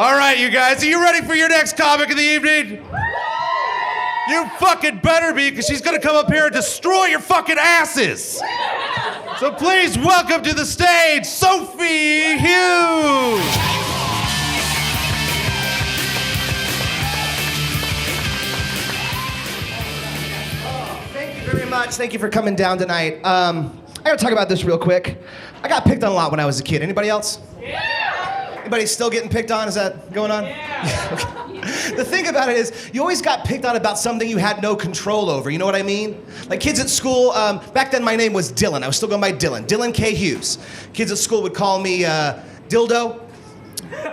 All right, you guys, are you ready for your next comic of the evening? You fucking better be, because she's gonna come up here and destroy your fucking asses. So please welcome to the stage, Sophie Hughes. Thank you very much. Thank you for coming down tonight. I gotta talk about this real quick. I got picked on a lot when I was a kid. Anybody else? Yeah. Anybody still getting picked on? Is that going on? Yeah. Okay. The thing about it is, you always got picked on about something you had no control over. You know what I mean? Like kids at school, back then my name was Dylan. I was still going by Dylan. Dylan K. Hughes. Kids at school would call me Dildo.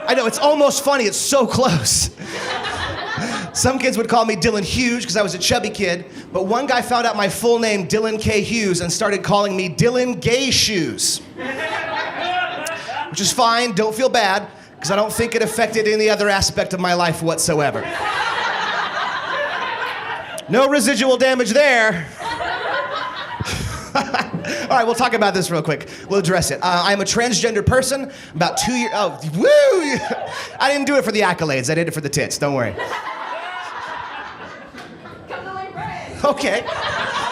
I know, it's almost funny. It's so close. Some kids would call me Dylan Hughes because I was a chubby kid, but one guy found out my full name, Dylan K. Hughes, and started calling me Dylan Gay Shoes. Which is fine, don't feel bad, because I don't think it affected any other aspect of my life whatsoever. No residual damage there. All right, we'll talk about this real quick. We'll address it. I'm a transgender person, about 2 years, oh, woo! I didn't do it for the accolades, I did it for the tits, don't worry. Okay,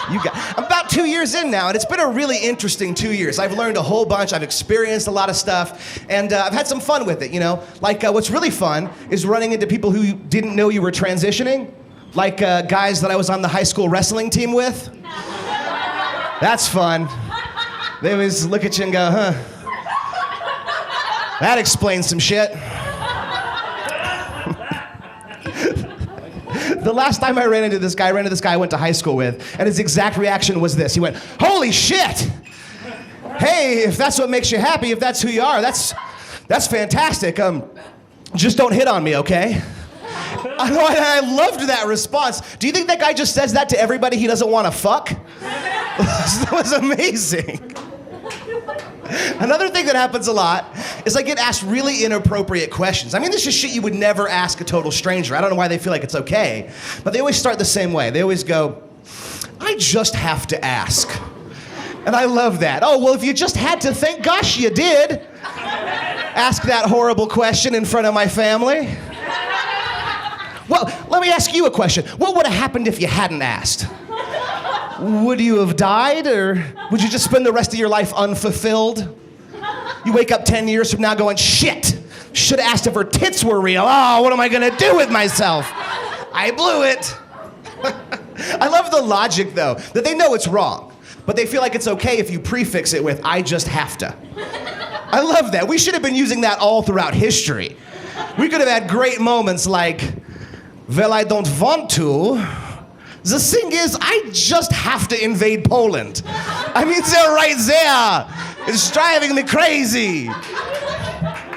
I'm about 2 years in now, and it's been a really interesting 2 years. I've learned a whole bunch, I've experienced a lot of stuff, and I've had some fun with it, you know? Like, what's really fun is running into people who didn't know you were transitioning, like guys that I was on the high school wrestling team with. That's fun. They always look at you and go, huh. That explains some shit. The last time I ran into this guy I went to high school with, and his exact reaction was this. He went, "Holy shit! Hey, if that's what makes you happy, if that's who you are, that's fantastic. Just don't hit on me, okay?" I loved that response. Do you think that guy just says that to everybody he doesn't want to fuck? That was amazing. Another thing that happens a lot is I get asked really inappropriate questions. I mean, this is shit you would never ask a total stranger. I don't know why they feel like it's okay, but they always start the same way. They always go, "I just have to ask." And I love that. Oh, well, if you just had to, thank gosh you did. Ask that horrible question in front of my family. Well, let me ask you a question. What would have happened if you hadn't asked? Would you have died, or would you just spend the rest of your life unfulfilled? You wake up 10 years from now going, "Shit, should have asked if her tits were real. Oh, what am I gonna do with myself? I blew it." I love the logic, though, that they know it's wrong, but they feel like it's okay if you prefix it with, "I just have to." I love that. We should have been using that all throughout history. We could have had great moments like, "Well, I don't want to. The thing is, I just have to invade Poland. I mean, they're right there. It's driving me crazy."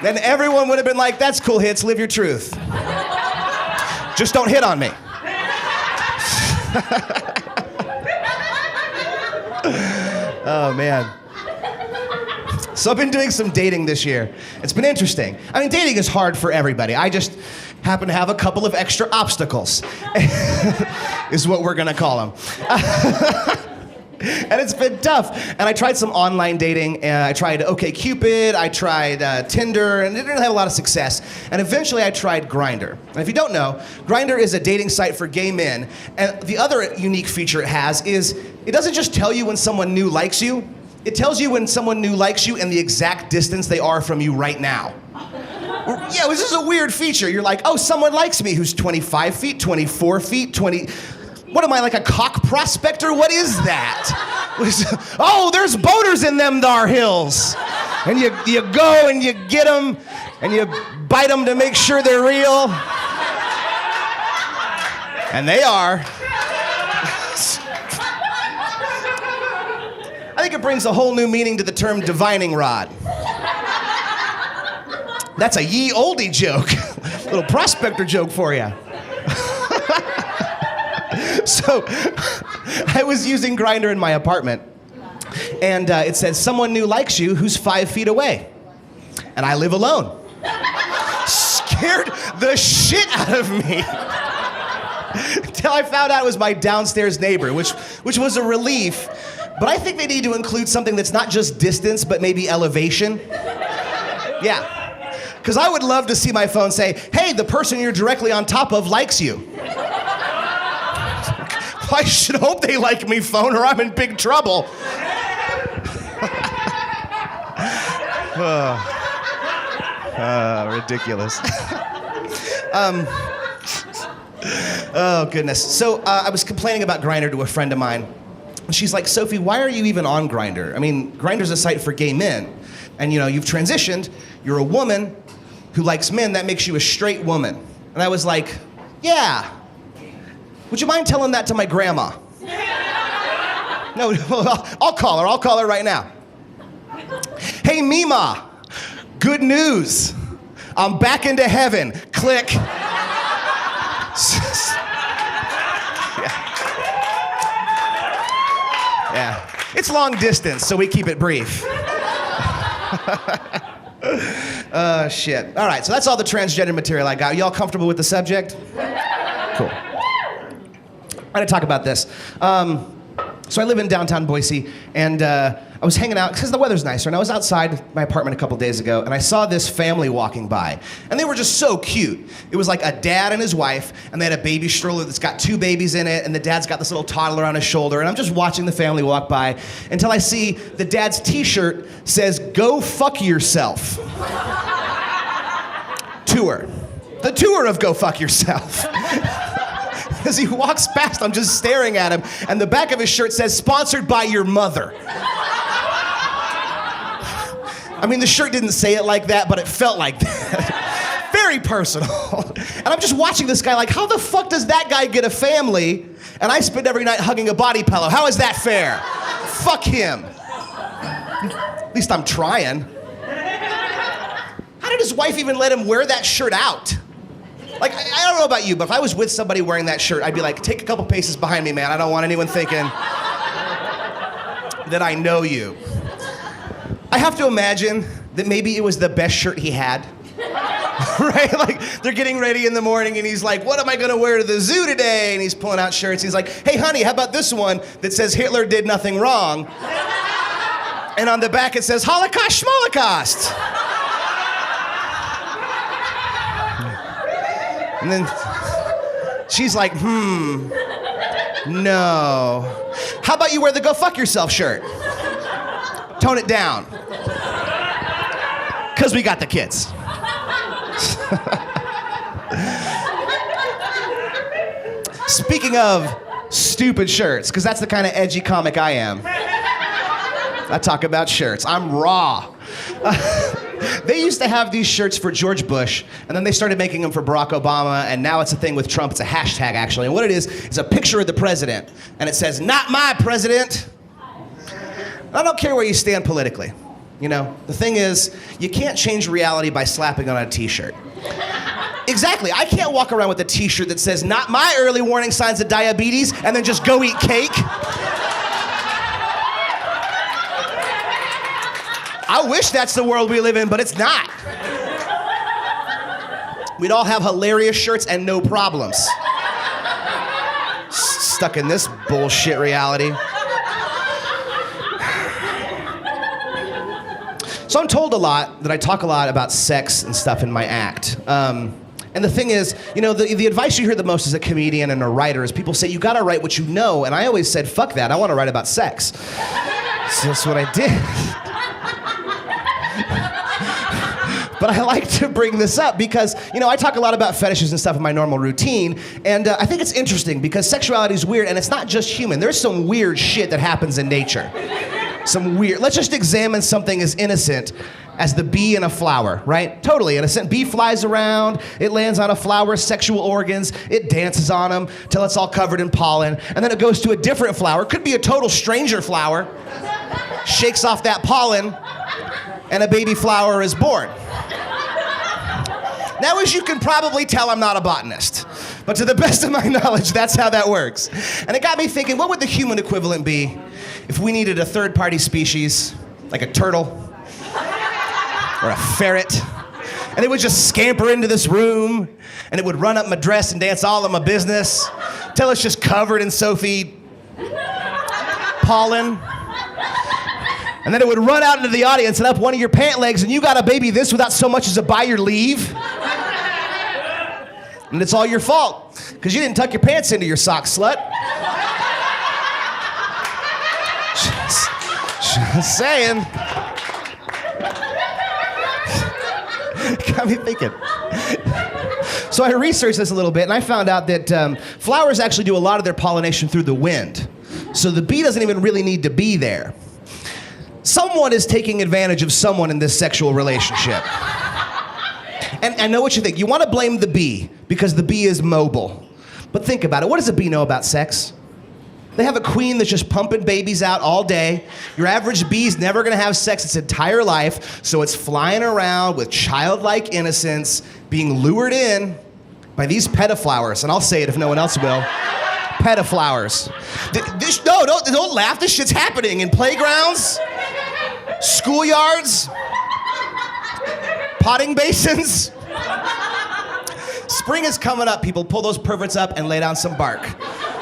Then everyone would have been like, "That's cool, Hits, live your truth. Just don't hit on me." Oh, man. So I've been doing some dating this year. It's been interesting. I mean, dating is hard for everybody. I just happen to have a couple of extra obstacles, is what we're gonna call them. And it's been tough. And I tried some online dating. I tried OkCupid, I tried Tinder, and it didn't have a lot of success. And eventually I tried Grindr. And if you don't know, Grindr is a dating site for gay men. And the other unique feature it has is it doesn't just tell you when someone new likes you, it tells you when someone new likes you and the exact distance they are from you right now. Yeah, this is a weird feature. You're like, "Oh, someone likes me who's 25 feet, 24 feet, 20... What am I, like a cock prospector? What is that?" "Oh, there's boaters in them thar hills." And you go and you get them and you bite them to make sure they're real. And they are. I think it brings a whole new meaning to the term divining rod. That's a ye oldie joke. Little prospector joke for you. So, I was using Grindr in my apartment, and it said, "Someone new likes you who's 5 feet away." And I live alone. Scared the shit out of me. Until I found out it was my downstairs neighbor, which was a relief. But I think they need to include something that's not just distance, but maybe elevation. Yeah. Because I would love to see my phone say, hey, the person you're directly on top of likes you. I should hope they like me, phone, or I'm in big trouble. Ridiculous. Oh, goodness. So I was complaining about Grindr to a friend of mine. And she's like, Sophie, why are you even on Grindr? I mean, Grindr's a site for gay men. And, you know, you've transitioned. You're a woman who likes men. That makes you a straight woman. And I was like, yeah. Would you mind telling that to my grandma? No, I'll call her. I'll call her right now. Hey, Mima. Good news. I'm back into heaven. Click. Yeah. It's long distance, so we keep it brief. Shit. All right, so that's all the transgender material I got. Y'all comfortable with the subject? Cool. I'm gonna talk about this. So I live in downtown Boise, and I was hanging out, because the weather's nicer, and I was outside my apartment a couple days ago, and I saw this family walking by, and they were just so cute. It was like a dad and his wife, and they had a baby stroller that's got 2 babies in it, and the dad's got this little toddler on his shoulder, and I'm just watching the family walk by until I see the dad's t-shirt says, "Go fuck yourself." Tour. The tour of Go Fuck Yourself. As he walks past, I'm just staring at him, and the back of his shirt says, "Sponsored by your mother." I mean, the shirt didn't say it like that, but it felt like that. Very personal. And I'm just watching this guy like, how the fuck does that guy get a family, and I spend every night hugging a body pillow? How is that fair? Fuck him. At least I'm trying. How did his wife even let him wear that shirt out? Like, I don't know about you, but if I was with somebody wearing that shirt, I'd be like, take a couple paces behind me, man. I don't want anyone thinking that I know you. I have to imagine that maybe it was the best shirt he had. Right? Like, they're getting ready in the morning, and he's like, what am I gonna wear to the zoo today? And he's pulling out shirts. He's like, hey, honey, how about this one that says Hitler did nothing wrong? And on the back it says, Holocaust Schmolocaust. And then she's like, no. How about you wear the Go Fuck Yourself shirt? Tone it down. Because we got the kids. Speaking of stupid shirts, because that's the kind of edgy comic I am. I talk about shirts. I'm raw. They used to have these shirts for George Bush, and then they started making them for Barack Obama, and now it's a thing with Trump. It's a hashtag, actually. And what it is a picture of the president, and it says, "Not my president." I don't care where you stand politically. You know, the thing is, you can't change reality by slapping on a t-shirt. Exactly. I can't walk around with a t-shirt that says, "Not my early warning signs of diabetes," and then just go eat cake. I wish that's the world we live in, but it's not. We'd all have hilarious shirts and no problems. Stuck in this bullshit reality. So I'm told a lot that I talk a lot about sex and stuff in my act. And the thing is, you know, the advice you hear the most as a comedian and a writer is people say, you gotta write what you know. And I always said, fuck that, I wanna write about sex. So that's what I did. But I like to bring this up because, you know, I talk a lot about fetishes and stuff in my normal routine, and I think it's interesting because sexuality is weird, and it's not just human. There's some weird shit that happens in nature. Let's just examine something as innocent as the bee in a flower, right? Totally innocent. Bee flies around, it lands on a flower's sexual organs, it dances on them till it's all covered in pollen, and then it goes to a different flower, could be a total stranger flower, shakes off that pollen, and a baby flower is born. Now, as you can probably tell, I'm not a botanist. But to the best of my knowledge, that's how that works. And it got me thinking, what would the human equivalent be if we needed a third-party species, like a turtle or a ferret, and it would just scamper into this room, and it would run up my dress and dance all of my business till it's just covered in Sophie pollen. And then it would run out into the audience and up one of your pant legs, and you got a baby this without so much as a buy your leave. And it's all your fault, because you didn't tuck your pants into your socks, slut. Just saying. Got me thinking. So I researched this a little bit, and I found out that flowers actually do a lot of their pollination through the wind. So the bee doesn't even really need to be there. Someone is taking advantage of someone in this sexual relationship. And I know what you think. You want to blame the bee because the bee is mobile. But think about it. What does a bee know about sex? They have a queen that's just pumping babies out all day. Your average bee's never going to have sex its entire life, so it's flying around with childlike innocence, being lured in by these pediflowers. And I'll say it if no one else will. Pediflowers. Don't laugh. This shit's happening in playgrounds, schoolyards, potting basins. Spring is coming up, people. Pull those perverts up and lay down some bark.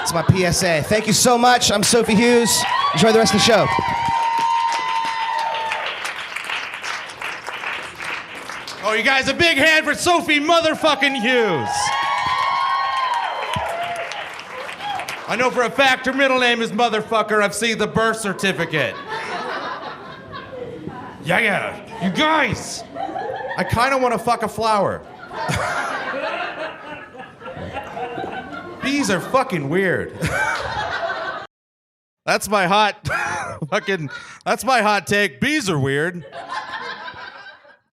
It's my PSA. Thank you so much. I'm Sophie Hughes. Enjoy the rest of the show. Oh, you guys, a big hand for Sophie motherfucking Hughes. I know for a fact her middle name is motherfucker. I've seen the birth certificate. Yeah. You guys, I kind of want to fuck a flower. Bees are fucking weird. That's my hot take. Bees are weird.